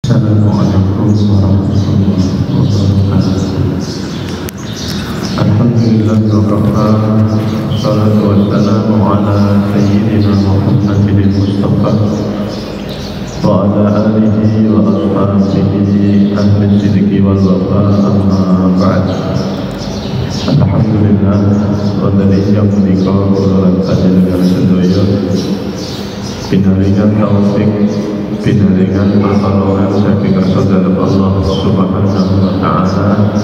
Assalamualaikum warahmatullahi wabarakatuh. Alhamdulillah wassalatu wassalamu ala sayyidina Muhammadin Mustafa wa ala alihi wa ashabihi ahli sidqi wal wafa, amma ba'd. Alhamdulillah wa dalika menika kula panjenengan sedaya pinaringan taufik, pinaringan pertolongan saking saudara Allah Subhanahu wa taala,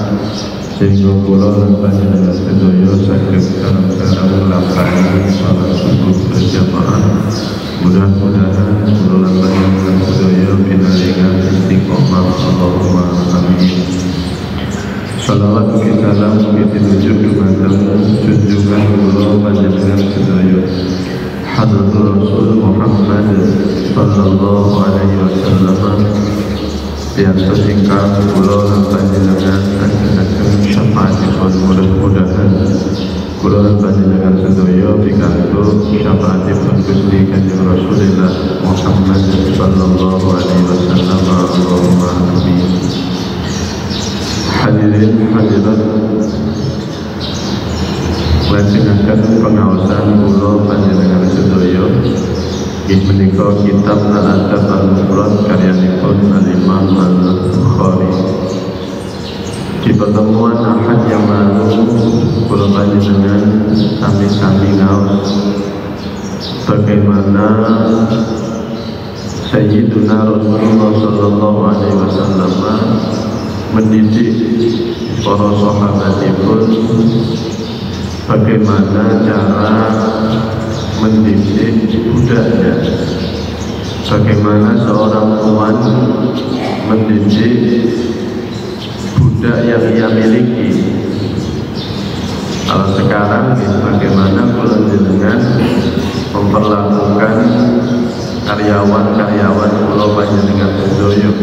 sehingga kula lan panjenengan sedaya saged sareng-sareng lampahi salat subuh berjamaah. Mudah-mudahan kula lan panjenengan sedaya pinaringan istiqomah, Allahumma amin. Salawat ugi salam ugi dituju dumateng junjungan kula panjenengan sedaya Hadratul Rasul Muhammad sallallahu alaihi wasallam, biasa ingkang kula lan panjenengan saking syafaatipun, mudah-mudahan kula lan panjenengan sedaya pikantuk syafaatipun Gusti Kanjeng Rasulullah Muhammad sallallahu alaihi wasallam. Allahumma amin. Hadirin hadirat, lajengaken pengaosan kula panjenengan sedaya inggih menika kitab Al-Adab Al-Mufrad karyanipun Al-Imam Al-Bukhari. Di pertemuan Ahad yang lalu kula panjenengan sami-sami ngaos bagaimana Sayyiduna Rasulullah sallallahu alaihi wasallam mendidik para sahabatipun, bagaimana cara mendidik budaknya, bagaimana seorang tuan mendidik budak yang ia miliki. Kalau sekarang bagaimana kula jenengan memperlakukan karyawan-karyawan kula panjenengan sedaya.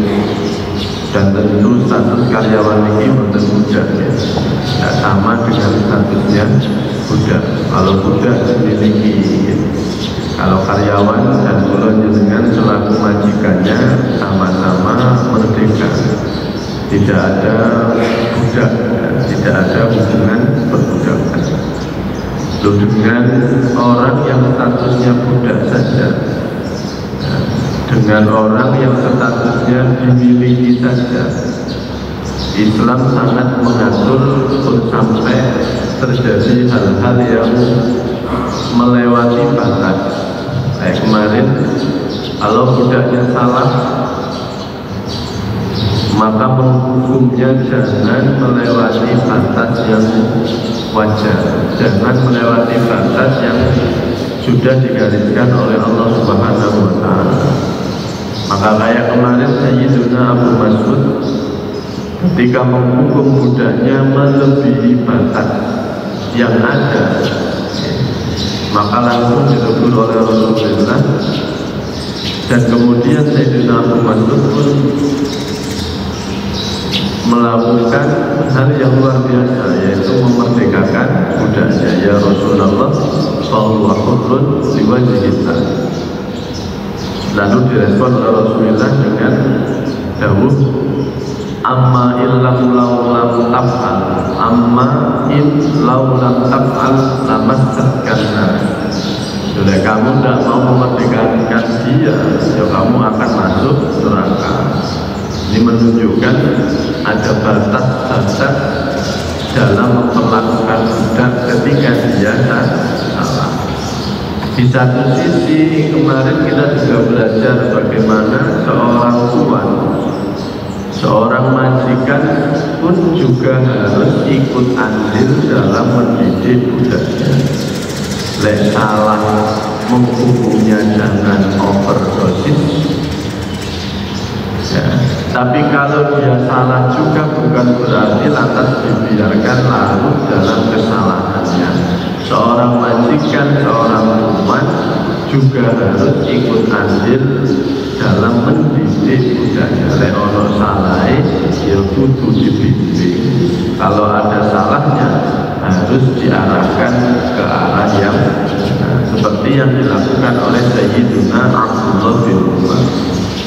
Dan tentu status karyawan ini bukan budak ya, tidak sama dengan statusnya budak. Kalau budak dimiliki, kalau karyawan dan kula jenengan selaku majikannya sama-sama merdeka, tidak ada budak, tidak ada hubungan perbudakan. Loh, dengan orang yang statusnya budak saja, dengan orang yang statusnya dimiliki saja, Islam sangat mengatur untuk sampai terjadi hal-hal yang melewati batas. Kayak kemarin, kalau budaknya salah, maka menghukumnya jangan melewati batas yang wajar, jangan melewati batas yang sudah digariskan oleh Allah Subhanahu wa taala. Maka kayak kemarin Sayyiduna Abu Mas'ud ketika menghukum budaknya melebihi batas yang ada, maka langsung ditegur oleh Rasulullah. Dan kemudian Sayyiduna Abu Mas'ud pun melakukan hal yang luar biasa, yaitu memerdekakan budaknya. Ya Rasulullah, fahuwa hurrun liwajhillah. Lalu direspon oleh Rasulullah dengan dawuh, amma illam lam taf'al, amma illam lam taf'al lamassatkanna. Bila kamu tidak mau memerdekakan dia, ya kamu akan masuk neraka. Ini menunjukkan ada batas-batas dalam memperlakukan budak ketika dia salah. Di satu sisi kemarin kita juga belajar bagaimana seorang tuan, seorang majikan pun juga harus ikut andil dalam mendidik budaknya. Lek salah menghukumnya jangan overdosis ya. Tapi kalau dia salah juga bukan berarti lantas dibiarkan larut dalam kesalahannya. Seorang majikan, seorang tuan juga harus ikut andil dalam mendidik budaknya. Lek ono salahnya ya kudu dibimbing. Kalau ada salahnya harus diarahkan ke arah yang seperti yang dilakukan oleh Sayyiduna Abdullah bin Umar.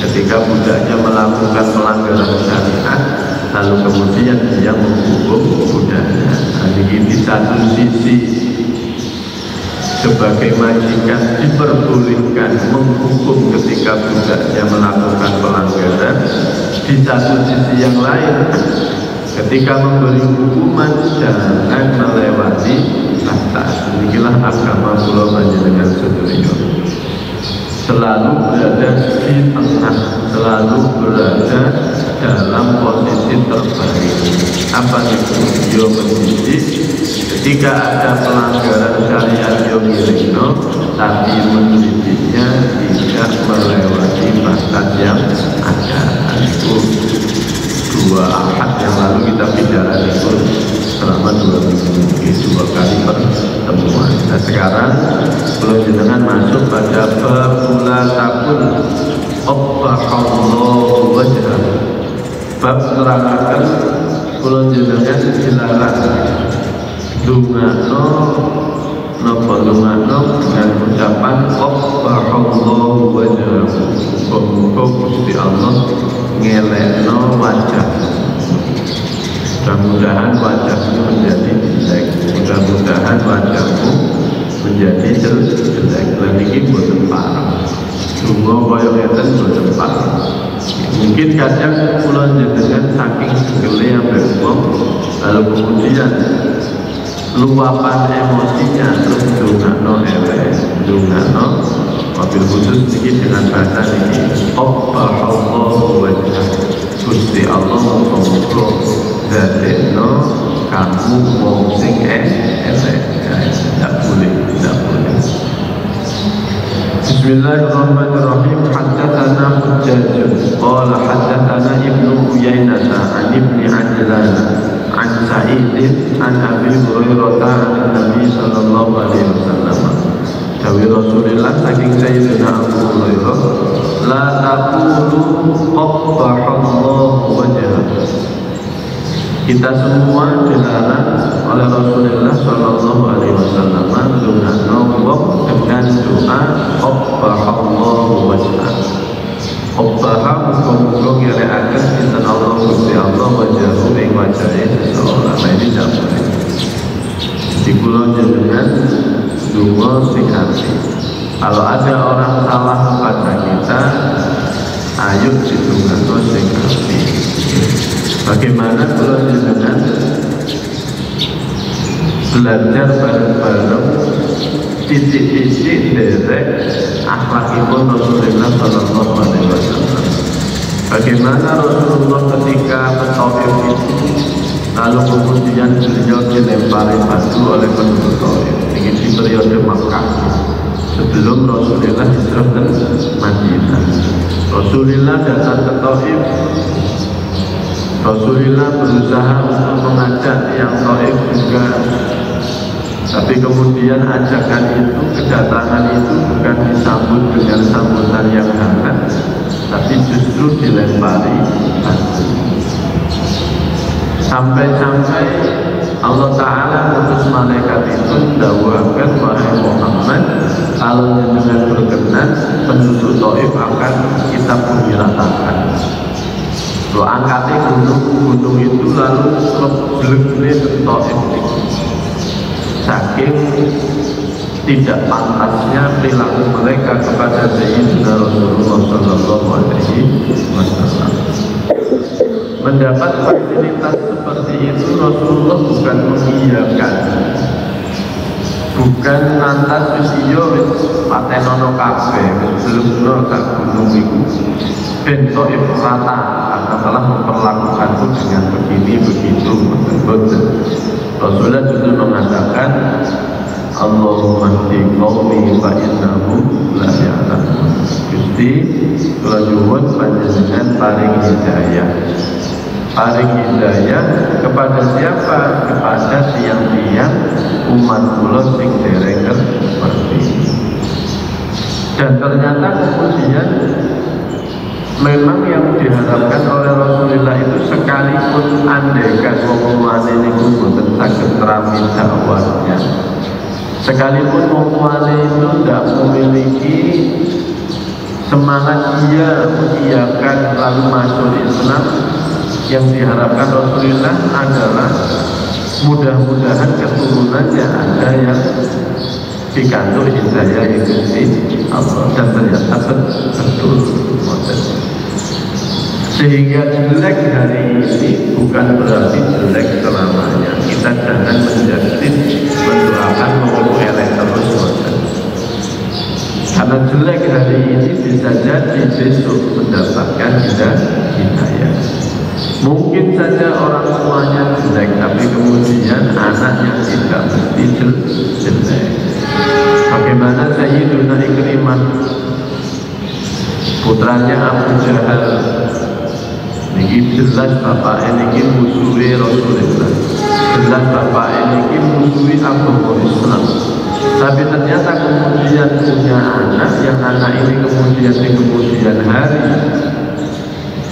ketika budaknya melakukan pelanggaran syariat, lalu kemudian dia menghukum budaknya. Jadi di satu sisi sebagai majikan diperbolehkan menghukum ketika budaknya melakukan pelanggaran. Di satu sisi yang lain, ketika memberi hukuman jangan melewati batas. Inilah agama kula panjenengan sedaya. Selalu berada di tengah, selalu berada dalam posisi terbaik. Apa itu? Yo mendidik. Ketika ada pelanggaran syariat yo milihno, tapi mendidiknya tidak melewati batas yang ada. Itu dua ahad yang lalu kita bicara itu selama 2 minggu, 2 kali pertemuan. Nah sekarang belum jenengan masuk pada babula takun qabbahallahu wajhah. Bab nerangkan belum jenengan dilarang dungano dengan ucapan qabbahallahu wajhah. Muga Gusti Allah ngelekno wajah. Mudah-mudahan wajahmu menjadi jelek, mudah-mudahan wajahmu menjadi jelek. Lan iki boten parah. Donga kaya ngeten boten parah. Mungkin kadang kula jenengan saking segele ambek wong, lalu kemudian luapan emosinya terus dongakno elek, dongakno wabil khusus ini dengan bahasa ini qabbahallahu wajhah. Gusti Allah muga-muga dadekno kamu wong sing elek. Tidak boleh. Bismillahirrahmanirrahim. Haddatsana Hujjaj qala haddatsana Ibnu Uyainah an Ibni Ajlan an Sa'id an Abi Hurairah an Nabi sallallahu alaihi wasallam. Dawi Rasulullah saking Sayyidina Abu Hurairah, la taqulu qabbahallahu wajhah. Kita semua dilarang oleh Rasulullah sallallahu alaihi wasallam mendongakno dengan doa qabbahallahu wajhah. Qabbaha muga-muga ngelekaken sinten Allah Gusti Allah wajhahu ing wajahe seseorang. Nah ini tidak boleh. Di kula jenengan donga sing hati. Kalau ada orang salah kepada kita, ayo didongakno sing hati. Bagaimana kalau jenengan belajar bareng-bareng titik-titik derek akhlakipun Rasulullah sallallahu alaihi wasallam. Bagaimana Rasulullah ketika Taif itu, lalu kemudian beliau dilempari batu oleh penduduk Taif. Ini di periode Makkah sebelum Rasulullah hijrah ke Madinah. Rasulullah datang ke Taif. Rasulullah berusaha untuk mengajak yang Taif juga, tapi kemudian ajakan itu, kedatangan itu bukan disambut dengan sambutan yang hangat, tapi justru dilempari batu. Sampai-sampai Allah Ta'ala mengutus malaikat itu mendawahkan wahai Muhammad, kalau dengan berkenan penduduk Taif akan kita bumi ratakan. Lo angkatnya gunung itu lalu lebih ke Taif. Saking tidak pantasnya perilaku mereka kepada Sayyidina Rasulullah sallallahu alaihi wasallam. Mendapat fasilitas seperti itu, Rasulullah bukan mengiyakan, bukan lantas usiyo patenono kafe belum ke gunung itu ben Taif rata, telah memperlakukanku dengan begini begitu. Rasulullah juga mengatakan Allahumma hdi qaumi fa innahum la ya'lamun. Gusti kula nyuwun panjenengan paring hidayah. Paring hidayah kepada siapa? Kepada tiang-tiang umat kula sing dereng ngerti. Dan ternyata kemudian memang yang diharapkan oleh Rasulullah itu, sekalipun andaikan wong-wong niku boten saged rami dakwahnya, sekalipun wong-wong itu tidak memiliki semangat dia mengiyakan lalu masuk Islam, yang diharapkan Rasulullah adalah mudah-mudahan keturunannya ada yang dikandung hidayah yang Gusti Allah, dan ternyata betul. Sehingga jelek hari ini bukan berarti jelek selamanya. Kita jangan mendoakan mau elek terus. Karena jelek hari ini bisa jadi besok mendapatkan hidayah. Mungkin saja orang tuanya jelek, tapi kemudian anaknya tidak mesti jelek. Bagaimana Sayyiduna Ikrimah, putranya Abu Jahal, ini jelas bapak ini musuhi Rasulullah, jelas bapak ini musuhi agama Islam. Tapi ternyata kemudian punya anak, yang anak ini kemudian di kemudian hari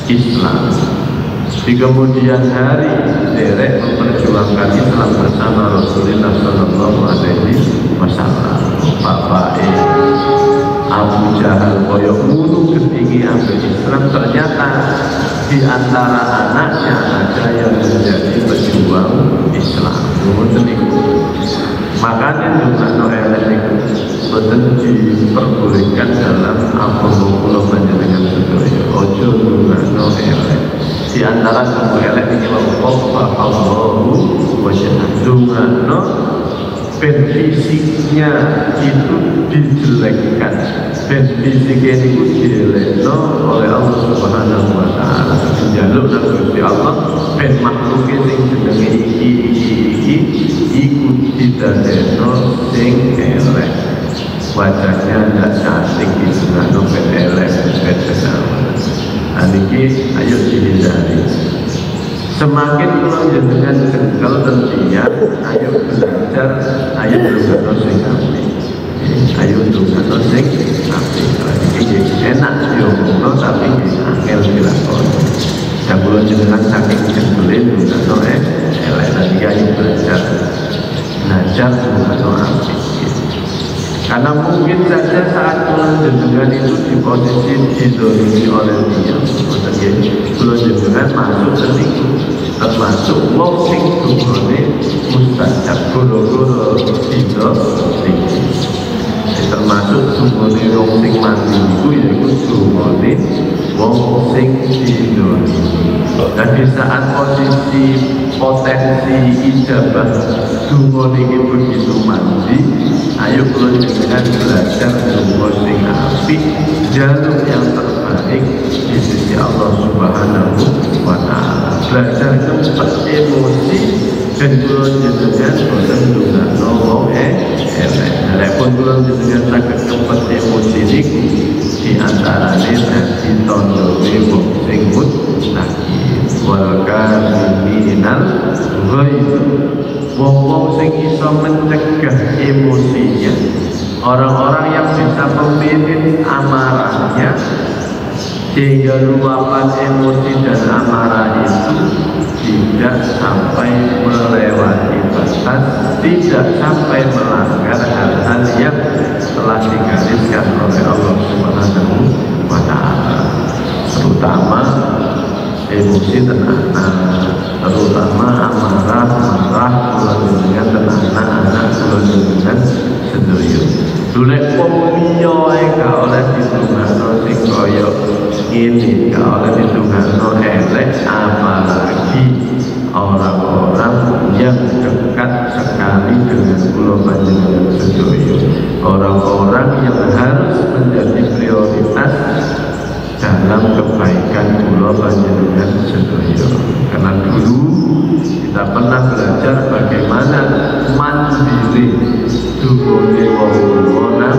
Islam, di kemudian hari derek memperjuangkan Islam bersama Rasulullah Sallallahu Alaihi Wasallam. Bapak Abu Jahal koyok mulu ketinggi ambil Islam, ternyata di antara anaknya ada yang menjadi pejuang Islam. Makanya juga Noel itu betul diperbolehkan dalam agama kula panjenengan sedaya. Ojo juga Noel. Di antara Noel ini Allahu wajah dungano ben fisiknya itu dijelekkan, ben fisiknya itu dijelekno oleh Allah Subhanahu Wa Taala. Jaluk nang Gusti Allah ben makhluke sing jenenge iki ikut didadekno sing elek, wajahnya ndak cantik disunahno ben elek ben kesawan. Niki ayo dihindari. Semakin kalau jenengan jengkel tentunya, ayo belajar, ayo belajar sing apik, ayo belajar sing apik. Ini enak yo, tapi angel dilakoni. Dan kalau jenengan saking jengkelin, belajar elek, nanti ayo belajar belajar apik. Karena mungkin saja saat pulang jenengan itu di posisi didolimi oleh dia, pulang jenengan masuk sendiri, termasuk wong sing dungane mustajab goro-goro dino iki. Termasuk dungane wong sing mati iku yaiku dungane wong sing didolimi. Dan di saat posisi potensi ijabah dungane iki begitu mandi, ayo kalau jenengan belajar dungo sing apik, jalur yang terbaik di sisi Allah Subhanahu Wa Taala. Belajar cepat emosi dan kalau jenengan boten ndongakno wong elek. Walaupun kalau jenengan saged cepat emosi niku di antarane dadi tandane wong sing muttaqi wal kafirinal ghaib. Wong-wong sing iso mencegah emosinya, orang-orang yang bisa memilih amarahnya sehingga luapan emosi dan amarah itu tidak sampai melewati batas, tidak sampai melanggar hal-hal yang telah digariskan oleh Allah Subhanahu Wa Taala, terutama emosi tenang, terutama amarah dengan tenang-tenang dengan sedaya. Dulek wong liya ae gak oleh ditungakno sing kaya ngene, gak oleh ditungakno elek, apalagi orang-orang yang dekat sekali dengan kula panjenengan sedaya. Orang-orang yang harus menjadi prioritas dalam kebaikan kula panjenengan sedaya. Karena dulu kita pernah belajar bagaimana mandiri dungane wong tuwa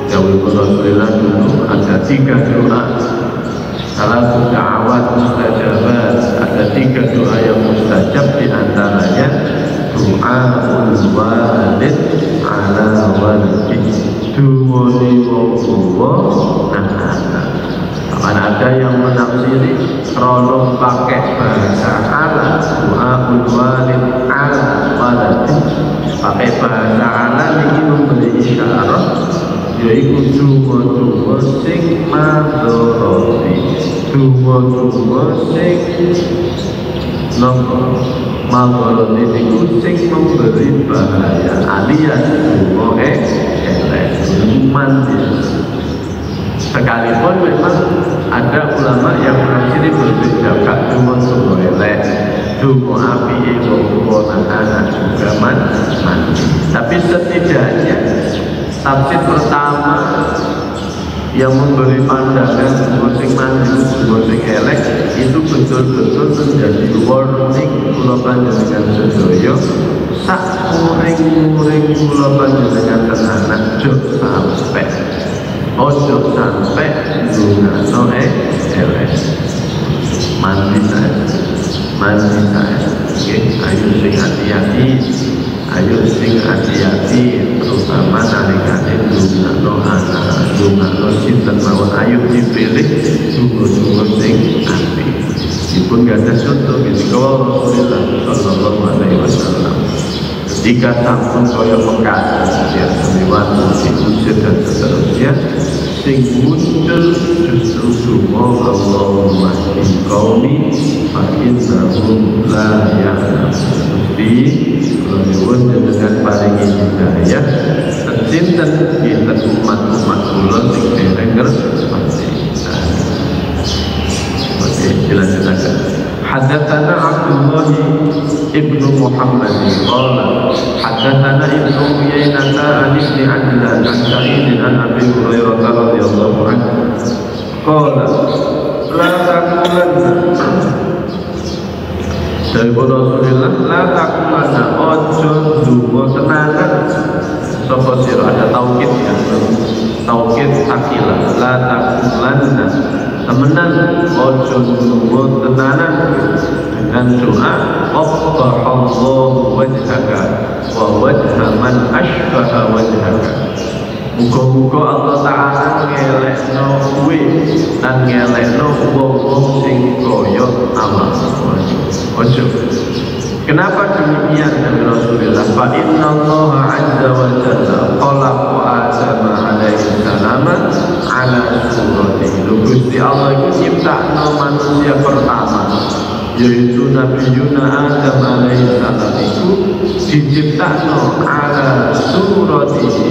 jauh Rasulullah dulu ada 3 doa, salah da'awat mustajabat, ada 3 doa yang mustajab, diantaranya doa walid ala walidi, dungane wong tuwa anak-anak. Ada yang menafsiri krono pakai bahasa Arab, doa walid ala waladi, pakai bahasa Arab ini memberi isyarat yaiku donga-donga sing madharati, donga-donga sing napa madharati iku sing memberi bahaya alias donga elek mandi. Sekalipun memang ada ulama yang mengakhiri berbeda donga elek, donga api donga anak juga mandi. Tapi setidaknya tafsir pertama yang memberi pandangan gosing mandi, gosing elek itu betul-betul menjadi warning kula panjenengan sedaya sak muring-muring kula panjenengan tenanan ojo sampai dunga elek. Mandi saya ayo sing hati-hati, ayo sing hati-hati, terutama nalikane dunga anak, dunga sinten mawon, ayo dipilih dunga sing apik. Dipun gadah contoh ketika Rasulullah sallallahu alaihi wasallam ketika sampun kaya mekar ya semiwan diusir dan seterusnya, sing muncul justru donga Allahumma in qaumi fa innahum la ya'lamun. Nyuwun dengan paringi hidayah sinten kinten umat-umat kula sing dereng ngerti. Oke, dilanjutkan. Hadatsana Abdullah ibnu Muhammad qala hadatsana ibnu Uyainah an ibn Adlan an Sa'id an Abi Hurairah radhiyallahu anhu qala la taqulanna dari Rasulullah la taqulanna ojo dungo tenanan sapa sira, ada taukid ya, taukid takilah la taqulanna temenan ojo dungo tenanan dengan doa qabbahallahu wajhaka wa wajha man ashbaha wajhaka. Muga-muga Allah Ta'ala ngelekno kuwi lan ngelekno wong-wong sing kaya awakmu. Ojo. Kenapa demikian dari Rasulullah? Fa inna Allah azza wa jalla khalaqa Adam alaihi salam ala suratihi. Gusti Allah itu nyiptakno manusia pertama yaitu Nabi Yuna Adam alaihi salam itu diciptakno ala suratihi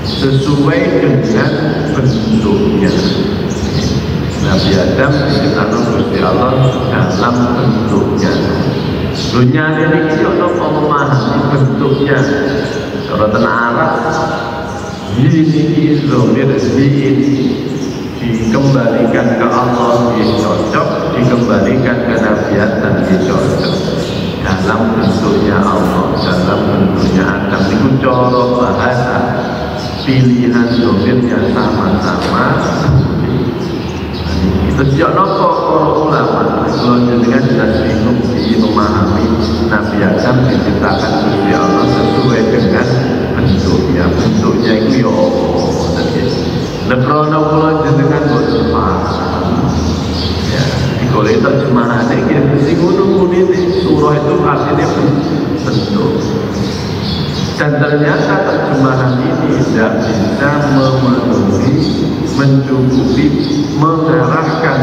sesuai dengan bentuknya. Nabi Adam diciptakan Gusti Allah dalam bentuknya. Dunia ini kita memahami bentuknya. Kalau tanah Arab, ini zomir ini dikembalikan ke Allah cocok, dikembalikan ke Nabi Adam cocok. Dalam bentuknya Allah, dalam bentuknya Adam itu cara bahasa pilihan zomirnya sama-sama. Sejak nopo para ulama kalau dengan jelas bingung memahami Nabi Adam diciptakan Gusti Allah sesuai dengan bentuknya. Bentuknya itu ya Allah. Lebrono kula jenengan boten paham. Ya, dikole terjemahane iki sing ngono kuwi surah itu artinya bentuk. Dan ternyata terjemahan ini tidak bisa memenuhi, mencukupi, mengarahkan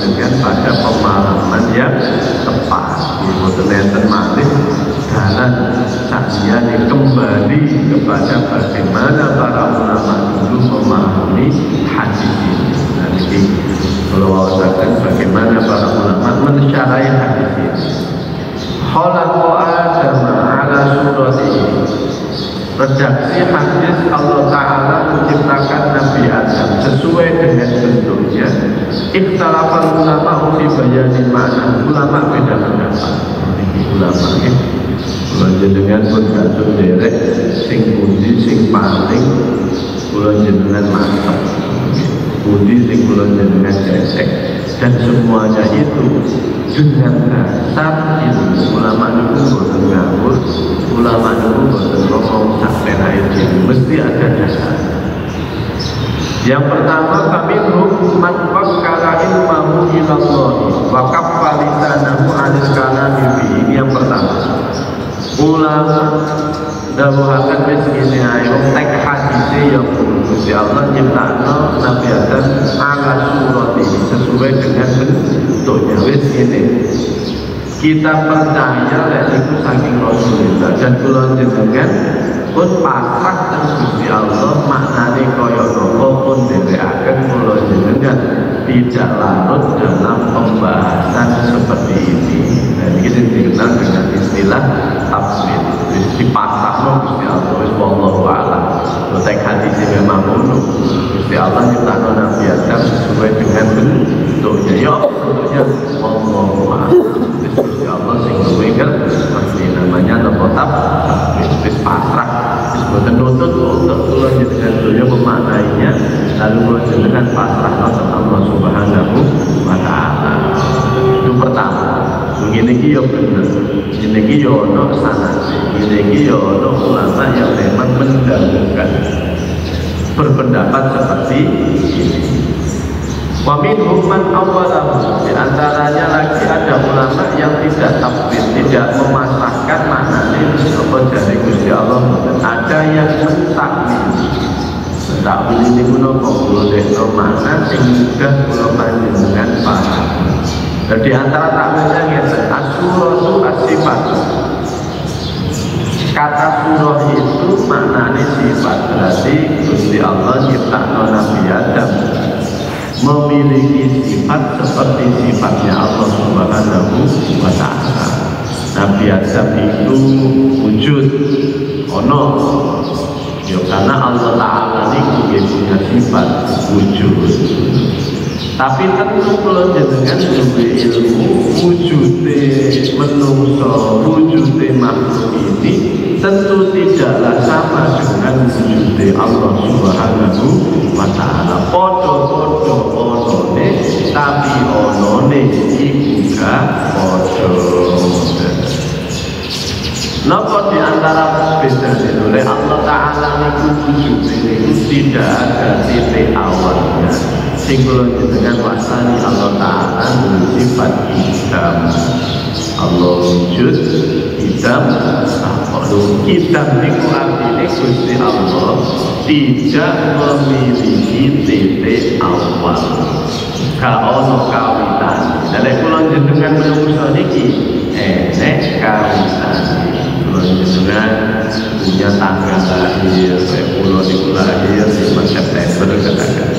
dengan pada pemahaman yang tepat. Ibu nenten malih jalan saja kembali kepada bagaimana para ulama dulu memahami hadis ini. Nanti kalau akan bagaimana para ulama mensyarai hadis ini. Khalaqa Adam ala suratihi. Redaksi hadis Allah Ta'ala menciptakan Nabi Adam sesuai dengan bentuknya. Ikhtilafal ulama fi bayanin makna. Ulama beda pendapat. Ulama ini kula jenengan pun kados derek sing pundi sing paling kula jenengan mantap. Pundi sing kula jenengan cecek, dan semuanya itu dengan dasar ilmu. Ulama itu boten ngawur, ulama itu boten ngomong sampai air mesti ada dasar. Yang pertama, kami man wakkala ilmahu ilallah wa kaffa lisanahu 'anil kalami bihi. Ini yang pertama. Ulama dawuhaken wis ngene ae, tek hadise ya nyiptakno Nabi Adam ala surati sesuai dengan bentuknya. Wis ini kita percaya lek iku saking Rasulullah dan kula jenengan pun pasrah teng Gusti Allah maknane kaya napa pun dherekaken kula jenengan tidak larut dalam pembahasan seperti ini. Dan ini dikenal dengan istilah tafsir. Dipasrahno Gusti Allah wis wallahu a'lam. Tek hati sing memang ngono. Gusti Allah nyiptakno Nabi Adam sesuai dengan bentuknya. Ya bentuknya wallahu a'lam. Gusti Allah sing luwih ngerti namanya napa wis pasrah. Wis boten nuntut untuk kula jenengan donya memaknainya lalu kula jenengan pasrah nang Allah Subhanahu wa taala. Itu pertama. Ngene iki ya bener. Ngene iki ya ana sanate. Ngene iki ya ana ulama yang memang mendahulukan berpendapat seperti ini. Wa minhum man awwalahu, di antaranya lagi ada ulama yang tidak tafsir, tidak memasrahkan maknanya apa dari Gusti Allah. Ada yang mentakwil. Mentakwil ini kuno kok dekno makna sing mudah kula panjenengan paham. Dan di antara takwilnya ngeten, as-suratu as-sifat. Kata surah itu maknanya sifat, berarti Gusti Allah nyiptakno Nabi Adam memiliki sifat seperti sifatnya Allah Subhanahu wa ta'ala. Nabi Adam itu wujud ono ya karena Allah Ta'ala ini punya sifat wujud. Tapi tentu kalau jenengan duwe ilmu wujude menungso, wujude makhluk ini tentu tidaklah sama dengan wujude Allah Subhanahu wa ta'ala. Podo-podo onone tapi onone iku gak podo. Napa di antara beda oleh Allah Ta'ala niku wujude niku tidak ada titik awalnya. Sing kula jenengan wasani Allah Ta'ala bersifat idam. Allah wujud idam. Kalau idam niku artine Gusti Allah tidak memiliki titik awal. Ka ono kawitan. Lah kula jenengan menungso niki enek kawitan. Kula jenengan punya tanggal lahir, kula niku lahir 5 September katakan.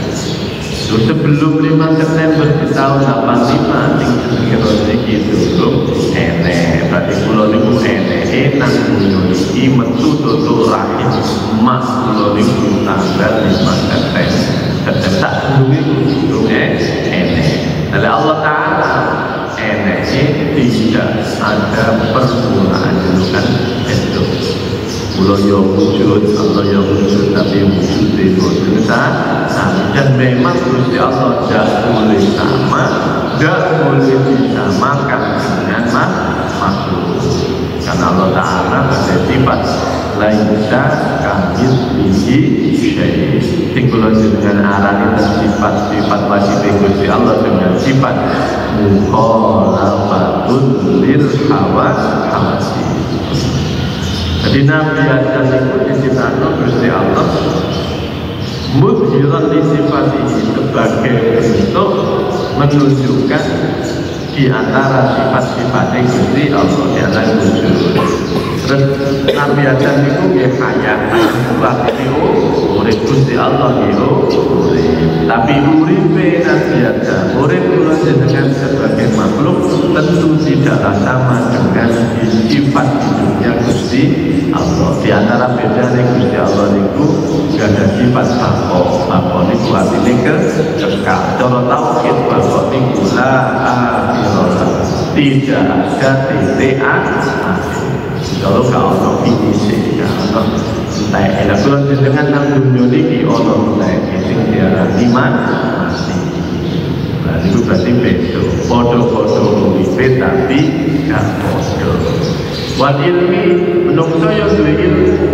Sebelum 5 September di tahun 85 sing jenenge rezeki dulu enek berarti kula niku enek nang dunya iki metu tutuk rahim mak kula niku tanggal 5 September tak dulu enek. Oleh Allah Ta'ala enek tidak ada permulaan kan itu. Kula yo wujud, Allah yo wujud, tapi wujudnya boten sama. Dan memang Gusti Allah tidak boleh sama, tidak boleh disamakan dengan makhluk. Karena Allah Ta'ala bersifat laisa kamitslihi syai'. Tinggal dengan arah itu sifat wajib Gusti Allah dengan sifat mukhalafatun lil hawasi. Jadi Nabi Adam itu diciptakan Gusti Allah mudhiran li sifatihi sebagai bentuk menunjukkan di antara sifat-sifatnya Gusti Allah yang wujud. Terus Nabi Adam itu ya hayat, buat itu urip Gusti Allah itu urip. Tapi uripe Nabi Adam, urip kula jenengan sebagai makhluk tentu tidaklah sama dengan sifat hidupnya Gusti Allah. Di antara bedanya Gusti Allah itu gak ada sifat bako itu artinya kekal. Cara tauhid bako itu la akhirah, tidak ada titik akhir. Kalau kau nak finisi, kalau tak elak kalau dengan nang dunia ini orang tak sing diarani mati. Nah itu berarti betul. Podo-podo uripe tapi gak podo. Wal ilmi menungso yang duwe ilmu.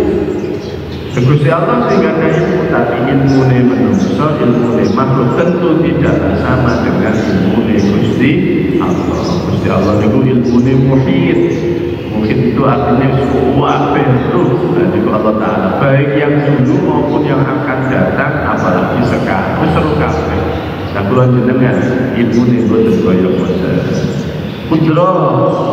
Gusti Allah sehingga ilmu tapi ilmu ne menungso, ilmu ne makhluk tentu tidak sama dengan ilmu ne Gusti Allah. Gusti Allah itu ilmu ne muhit. Mungkin itu artinya wabil terus dari Allah Ta'ala, baik yang dulu maupun yang akan datang, apalagi sekarang. Itu seru kabeh. Nah, kula jenengan ilmu nih boten kaya ngoten. Kudro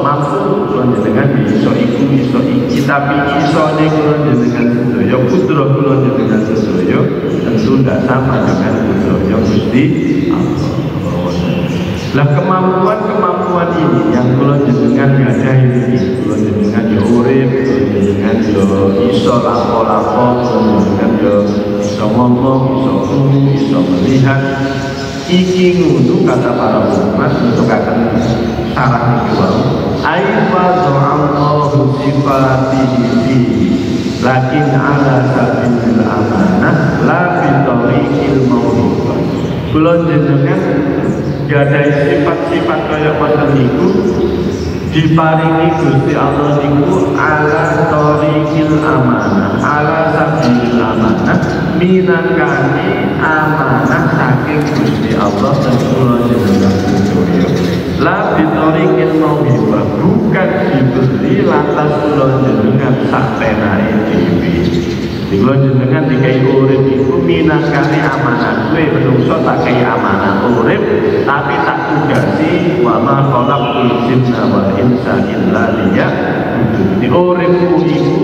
mampu kula jenengan iso iku iso iki, tapi isone kula jenengan sedaya, kudro kula jenengan sedaya tentu tidak sama dengan kudronya Gusti Allah. Lah kemampuan ini yang kula jenengan gadahi iki, kula jenengan yo urip, kula jenengan yo iso lapo-lapo, kula jenengan yo iso ngomong, iso krungu, iso melihat. Iki ngudu kata para ulama untuk akan sarah iki wae. Aifa Allahu sifatihi lakin ala sabilil amanah la bi tariqil mauhibah. Kula jenengan gadahi sifat-sifat kaya ngoten niku diparingi Gusti Allah niku ala tariqil amanah, ala sabilil amanah, minangkani amanah saking Gusti Allah dan kula jenengan sedaya. La bitoriqil mauhibah, bukan diberi lantas kula jenengan sak penae dhewe. Kula jenengan dikai urip iku minangkani amanah kowe menungso tak kei amanah urip, tapi tak tugasi wa ma khalaqul jinna wal insa illa liya'budun. Di uripku iku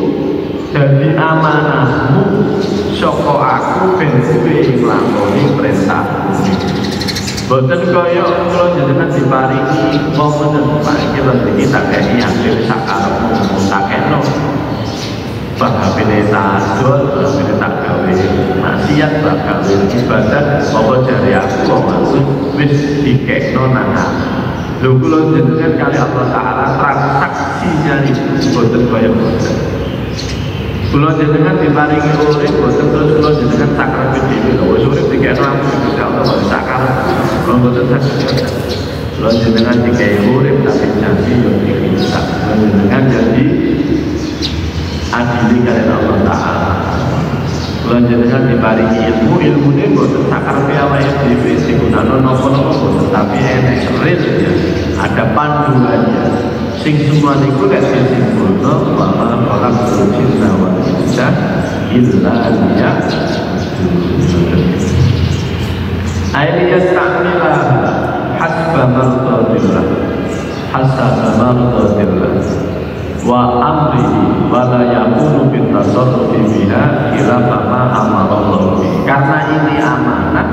dadi amanahmu saka aku ben kowe nglakoni perintahku. Boten kaya kula jenengan diparingi momen Pak iki lho iki tak kei hasil sakarepmu tak keno. Bahapine tajul, bahapine tak gawe maksiat, tak gawe ibadah, apa jari aku maksud wis dikekno nang aku. Lho kula jenengan kali Allah Ta'ala transaksinya itu boten kaya boten. Kula jenengan diparingi urip boten terus kula jenengan sakrame dhewe lho wis urip dikekno aku Gusti Allah sakarep. Kula boten saged. Kula jenengan dikei urip tapi janji yo dihisab. Kula jenengan janji adili kalian Allah Ta'ala. Kula jenengan diparingi ilmu, ilmune boten sakarepe awake dhewe digunakno napa-napa boten, tapi enek realnya, ada panduannya. Sing semua niku lek disimpulno wa ma khalaqul jinna wal insa illa liya'budun. Ayat yastamila hasba mardatillah, hasba mardatillah wa amrihi wa la yakunu bin tasarrufi biha khilafa ma amarallahu bihi. Karena ini amanah,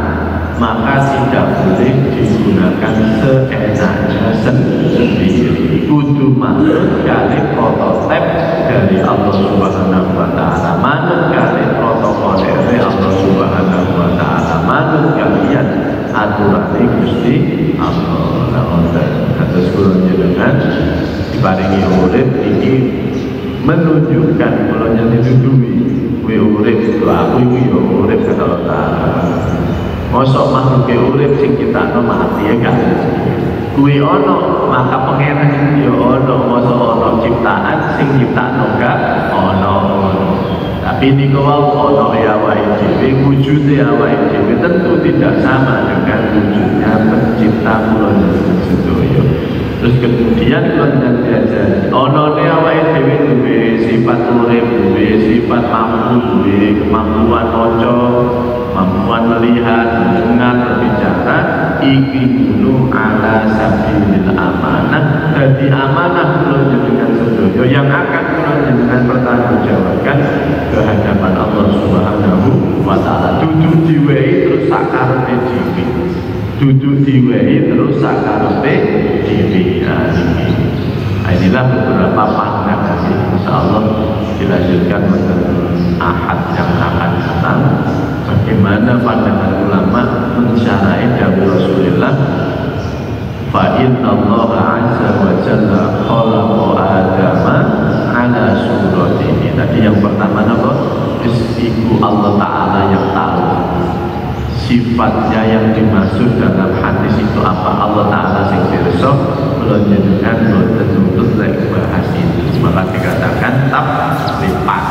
maka tidak boleh digunakan seenaknya sendiri. Kudu manut kali prototip dari Allah Subhanahu wa Ta'ala, manut kali protokol dari Allah Subhanahu wa Ta'ala, manut kalian aturan Gusti Allah. Atas kula jenengan diparingi urip iki menunjukkan kula nyati duduwi kowe urip itu aku iki yo urip kata Allah Ta'ala. Mosok makhluk urip sing ciptakno mati ya kan. Kuwi ana maka pangeran yo ana, mosok ana ciptaan sing ciptakno gak ana. Tapi niku wau ana ya awake dhewe, wujude awake dhewe tentu tidak sama dengan wujudnya pencipta kula sedaya. Terus kemudian konten diajari onone awake dhewe duwe sifat urip, duwe sifat mampu, duwe kemampuan maca, kemampuan melihat, mendengar, berbicara. Iki kudu ala sabilil amanah, dadi amanah kula jenengan sedaya yang akan kula jenengan pertanggungjawabkan ke hadapan Allah Subhanahu wa Ta'ala. Dudu diwehi terus sakarepe dhewe, dudu diwehi terus sakarepe dhewe. Inilah beberapa pandangan insyaallah dilanjutkan pada ahad yang akan datang. Bagaimana pandangan ulama mensyarahi dawuh Rasulullah, fa inna Allah azza wa jalla khalaqa Adama ala suratihi. Tadi yang pertama apa? Istiku Allah Ta'ala yang tahu sifatnya yang dimaksud dalam hadis itu apa. Allah Ta'ala sing pirsa, kula jenengan boten nuntut lek bahas itu, maka dikatakan lipat.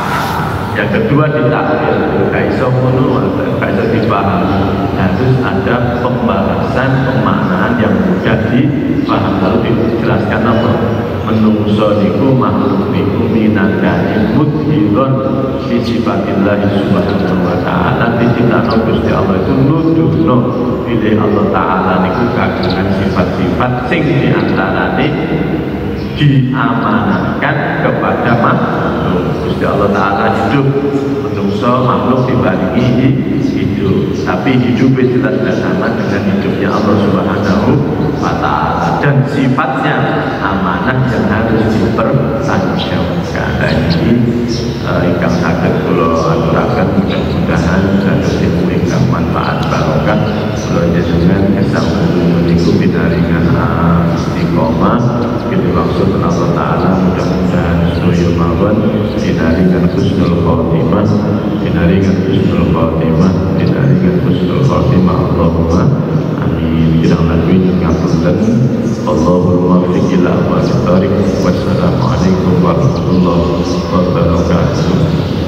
Yang kedua ditakwil, gak iso ngono, gak iso dipahami. Harus ada pembahasan pemaknaan yang mudah dipahami. Lalu dijelaskan apa? menungso niku makhluk niku minangkane mudhiron fi sifatillah subhanahu wa ta'ala. Dicintakno Gusti Allah itu nuduhno pilih Allah Ta'ala niku kagungan sifat-sifat sing diantarane diamanahkan kepada makhluk. Gusti Allah Ta'ala hidup, menungso makhluk dibarengi hidup, tapi hidupnya jelas tidak sama dengan hidupnya Allah Subhanahu wa Ta'ala, dan sifatnya amanah yang harus dipertanggungjawabkan. Ini ingkang saged kula aturaken, mudah-mudahan dados ilmu ingkang manfaat barokah. Kula njenengan kesambung niku pinaringan istiqomah kita maksud Allah Ta'ala, mudah-mudahan sedaya mawon pinaringan husnul khotimah, pinaringan husnul khotimah, pinaringan husnul khotimah. Allahumma amin. Kirang langkung ngapunten. Allahumma muwaffiq ila aqwamit thariq. Wassalamualaikum warahmatullahi wabarakatuh.